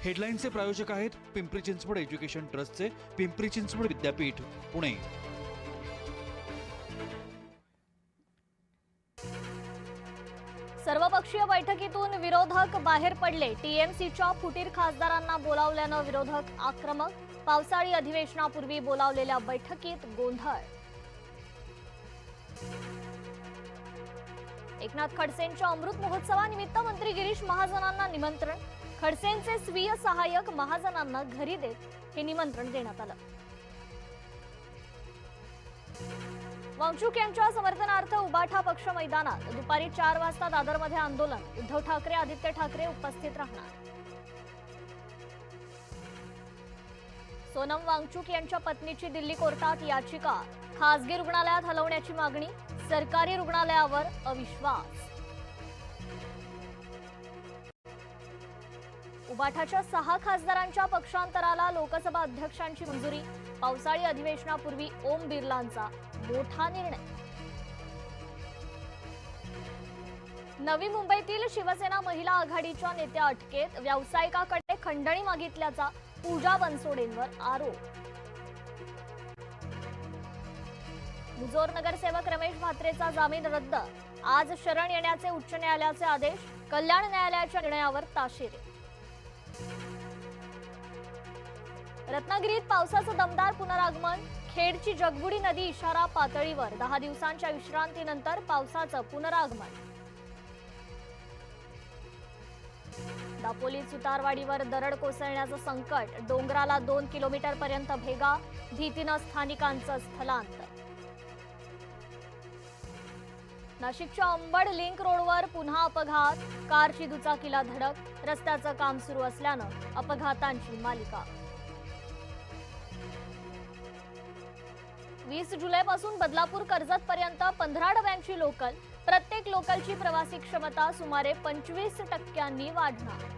हेडलाईनचे प्रायोजक आहेत पिंपरी चिंचवड एज्युकेशन ट्रस्टचे पिंपरी चिंचवड विद्यापीठ पुणे। सर्वपक्षीय बैठकीतून विरोधक बाहेर पडले। टीएमसीच्या फुटीर खासदारांना बोलावल्यानं विरोधक आक्रमक। पावसाळी अधिवेशनापूर्वी बोलावलेल्या बैठकीत गोंधळ। एकनाथ खडसेंच्या अमृत महोत्सवानिमित्त मंत्री गिरीश महाजनांना निमंत्रण। खडसेंचे स्वीय सहाय्यक महाजनांना घरी देत हे निमंत्रण देण्यात आलं। वांगचूक यांच्या समर्थनार्थ उबाठा पक्ष मैदानात दुपारी 4 वाजता दादरमध्ये आंदोलन। उद्धव ठाकरे, आदित्य ठाकरे उपस्थित राहणार। सोनम वांगचूक यांच्या पत्नीची दिल्ली कोर्टात याचिका। खासगी रुग्णालयात हलवण्याची मागणी। सरकारी रुग्णालयावर अविश्वास। उबाठाच्या 6 खासदारांच्या पक्षांतराला लोकसभा अध्यक्षांची मंजुरी। पावसाळी अधिवेशनापूर्वी ओम बिर्लांचा मोठा निर्णय। नवी मुंबईतील शिवसेना महिला आघाडीच्या नेत्या अटकेत। व्यावसायिकाकडे खंडणी मागितल्याचा पूजा बनसोडेंवर आरोप। मुजोर नगरसेवक रमेश म्हात्रेचा जामीन रद्द। आज शरण येण्याचे उच्च न्यायालयाचे आदेश। कल्याण न्यायालयाच्या निर्णयावर ताशेरे। रत्नागिरीत पावसाचं दमदार पुनरागमन। खेडची जगबुडी नदी इशारा पातळीवर। 10 दिवसांच्या विश्रांतीनंतर पावसाचं पुनरागमन। दापोली सुतारवाडीवर दरड कोसळण्याचं संकट। डोंगराला 2 किलोमीटर पर्यंत भेगा। भीतीनं स्थानिकांचं स्थलांतर। नाशिकच्या अंबड लिंक रोडवर पुन्हा अपघात। कारची दुचाकीला धडक। रस्त्याचं काम सुरू असल्यानं अपघातांची मालिका। 20 जुलैपासून बदलापूर कर्जत पर्यंत 15 डब्यांची लोकल। प्रत्येक लोकलची प्रवासी क्षमता सुमारे 25% वाढणार।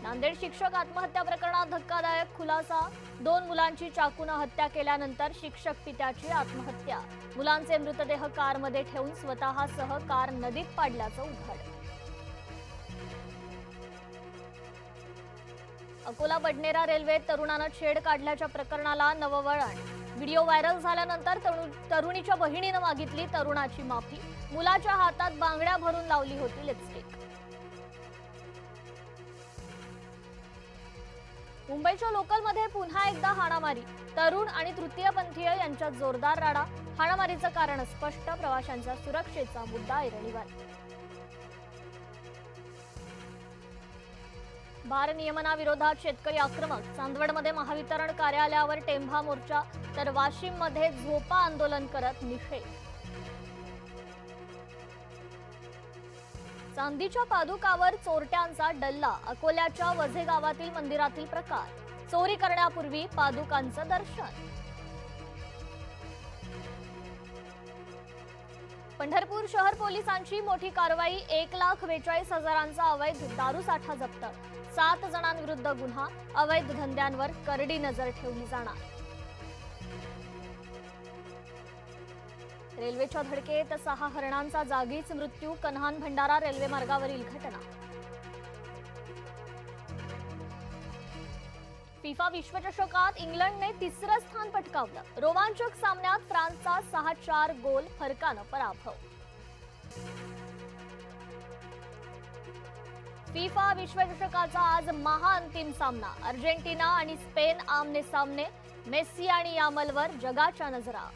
नांदेड शिक्षक आत्महत्या प्रकरणात धक्कादायक खुलासा। 2 मुलांची चाकूने हत्या केल्यानंतर शिक्षक पित्याची आत्महत्या। मुलांचे मृतदेह कारमध्ये ठेवून स्वतःसह कार नदीत पाडल्याचं उघड। अकोला बडनेरा रेल्वेत तरुणानं छेड काढल्याच्या प्रकरणाला नववळण। व्हिडिओ व्हायरल झाल्यानंतर तरुणीच्या बहिणीनं मागितली तरुणाची माफी। मुलाच्या हातात बांगड्या भरून लावली होती लिपस्टिक। मुंबईच्या लोकलमध्ये पुन्हा एकदा हाणामारी। तरुण आणि तृतीयपंथीय यांच्यात जोरदार राडा। हाणामारीचं कारण स्पष्ट। प्रवाशांच्या सुरक्षेचा मुद्दा ऐरणीवर। भारनियमनाविरोधात शेतकरी आक्रमक। चांदवडमध्ये महावितरण कार्यालयावर टेंभा मोर्चा तर वाशिममध्ये झोपा आंदोलन करत निषेध। चांदीच्या पादुकावर चोरट्यांचा डल्ला। अकोल्याच्या वझे गावातील मंदिरातील प्रकार। चोरी करण्यापूर्वी पादुकांचं दर्शन। पंढरपूर शहर पोलिसांची मोठी कारवाई। 1,42,000चा अवैध दारू साठा जप्त। 7 जणांविरुद्ध गुन्हा। अवैध धंद्यांवर करडी नजर ठेवली जाणार। रेल्वेच्या धडकेत 6 हरणांचा जागीच मृत्यू। कन्हान भंडारा रेल्वे मार्गावरील घटना। फिफा विश्वचषकात इंग्लंडने 3रं स्थान पटकावलं। रोमांचक सामन्यात फ्रान्सचा 6-4 गोल फरकानं पराभव। फिफा विश्वचषकाचा आज महाअंतिम सामना। अर्जेंटिना आणि स्पेन आमने सामने। मेस्सी आणि यामलवर जगाच्या नजरा।